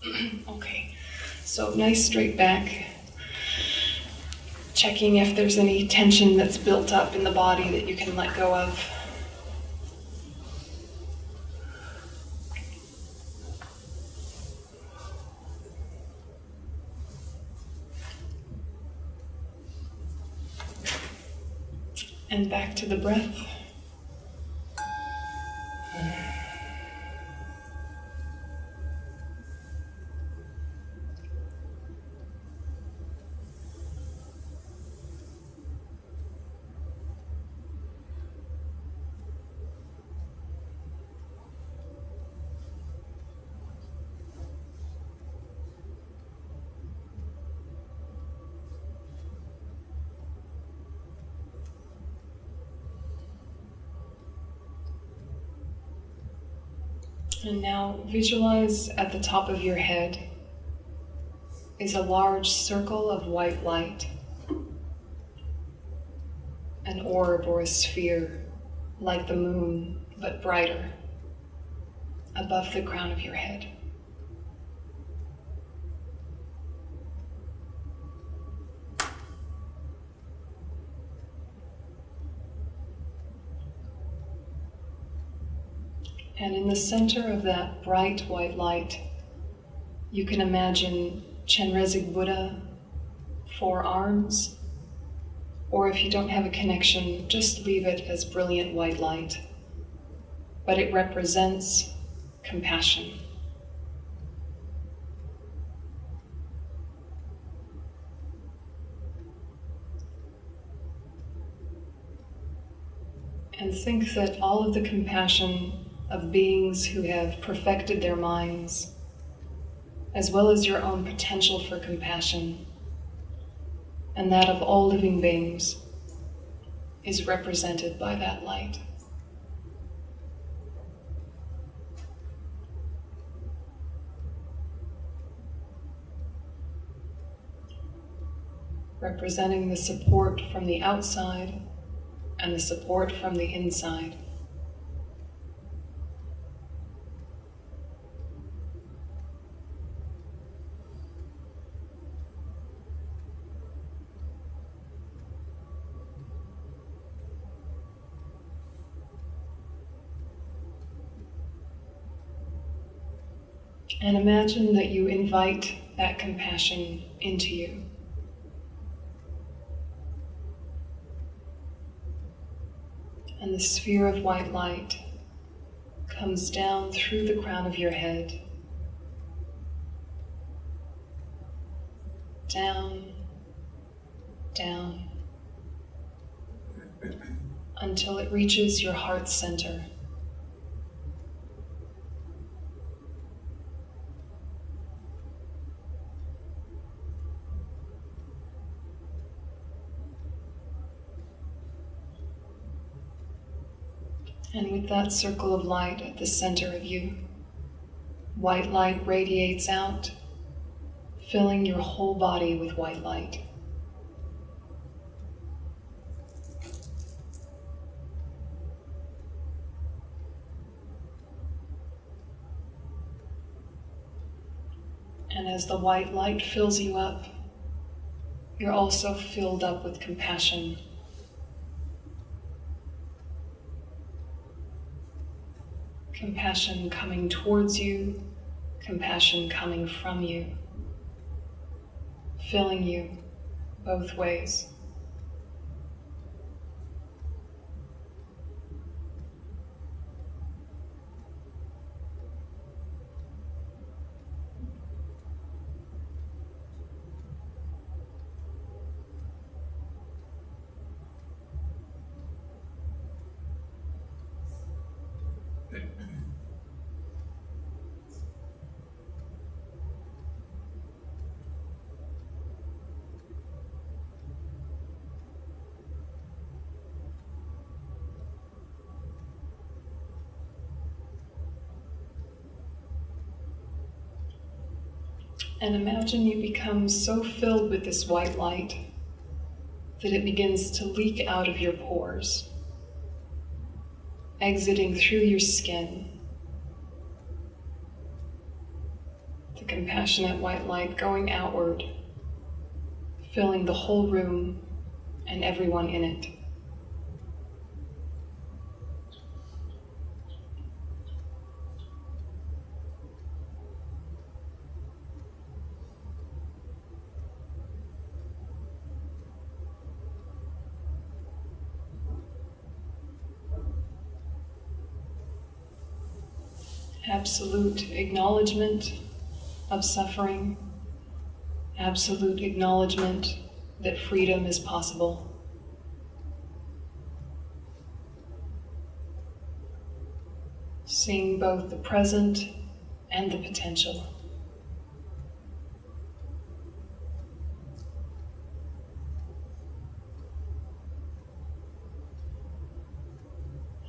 Okay, so nice straight back. Checking if there's any tension that's built up in the body that you can let go of. And back to the breath. And now visualize at the top of your head is a large circle of white light, an orb or a sphere like the moon but brighter above the crown of your head. And in the center of that bright white light, you can imagine Chenrezig Buddha, 4 arms, or if you don't have a connection, just leave it as brilliant white light. But it represents compassion. And think that all of the compassion of beings who have perfected their minds, as well as your own potential for compassion, and that of all living beings, is represented by that light. Representing the support from the outside and the support from the inside. And imagine that you invite that compassion into you. And the sphere of white light comes down through the crown of your head, down, down, until it reaches your heart center. And with that circle of light at the center of you, white light radiates out, filling your whole body with white light. And as the white light fills you up, you're also filled up with compassion. Compassion coming towards you, compassion coming from you, filling you both ways. And imagine you become so filled with this white light that it begins to leak out of your pores, exiting through your skin, the compassionate white light going outward, filling the whole room and everyone in it. Absolute acknowledgement of suffering, absolute acknowledgement that freedom is possible. Seeing both the present and the potential.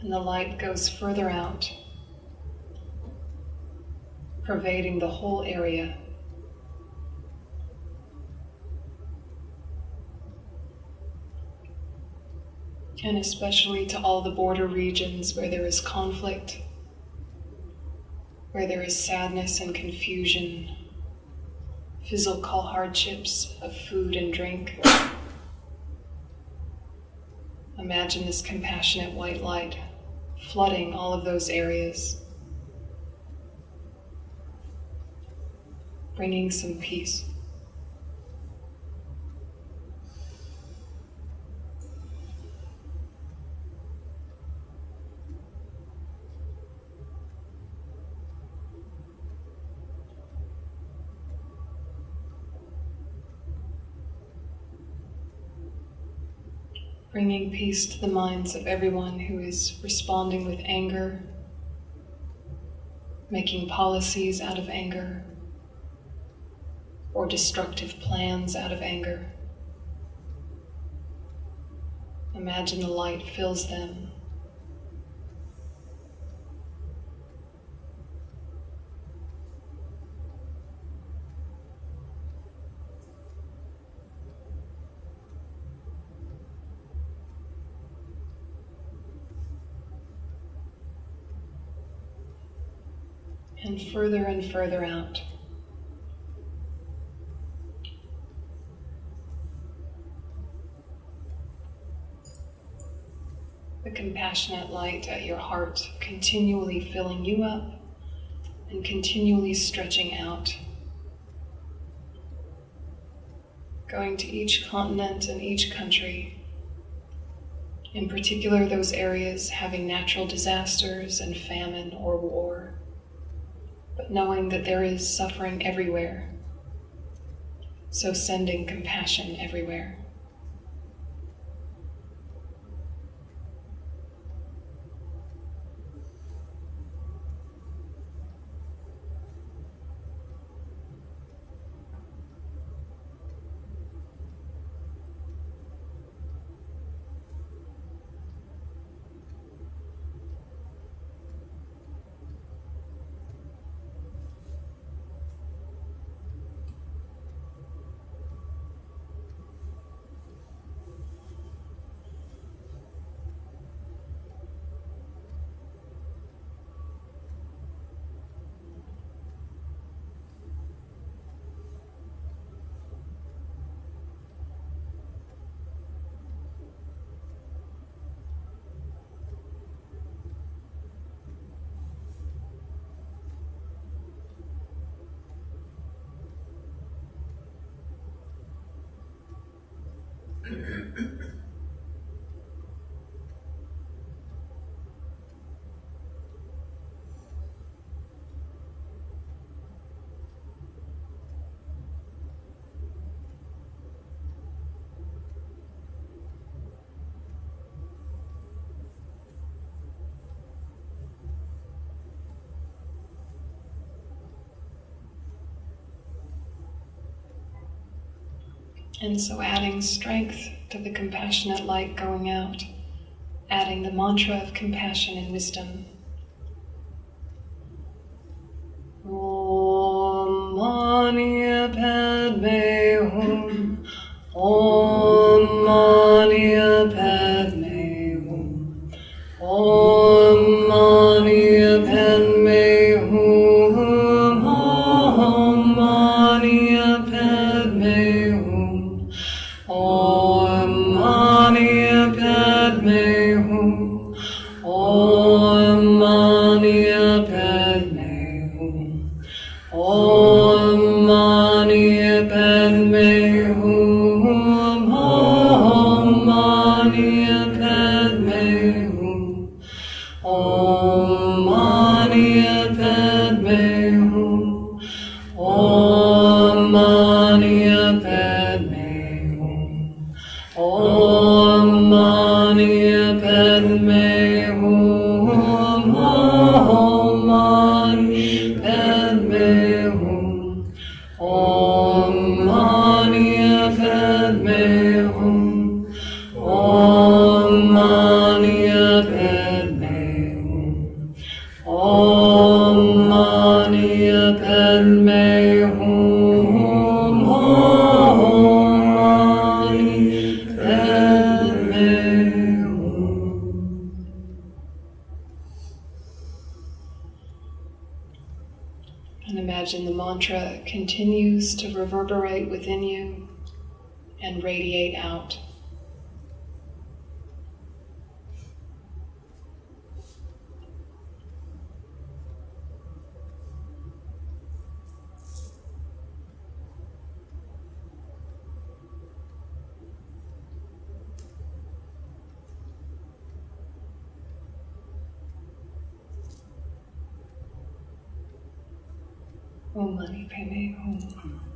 And the light goes further out, pervading the whole area. And especially to all the border regions where there is conflict, where there is sadness and confusion, physical hardships of food and drink. Imagine this compassionate white light flooding all of those areas, bringing some peace. Bringing peace to the minds of everyone who is responding with anger, making policies out of anger, or destructive plans out of anger. Imagine the light fills them. And further out. The compassionate light at your heart continually filling you up and continually stretching out. Going to each continent and each country, in particular those areas having natural disasters and famine or war, but knowing that there is suffering everywhere, so sending compassion everywhere. And so adding strength to the compassionate light going out, adding the mantra of compassion and wisdom. Om Mani Padme Hum. Om Mani Padme Hum. Om Mani Padme Hum. Om Om Mani Padme Hum. Om Mani Padme Hum. Om Mani Padme Hum. Om Mani Padme Hum. Om Mani Padme Hum. Om Mani Padme Hum. Om Mani Padme Hum. Om Mani Padme Hum. Om Mani Padme Hum. Om Mani Padme Hum. And imagine the mantra continues to reverberate within you and radiate out. Om Mani Padme Hum.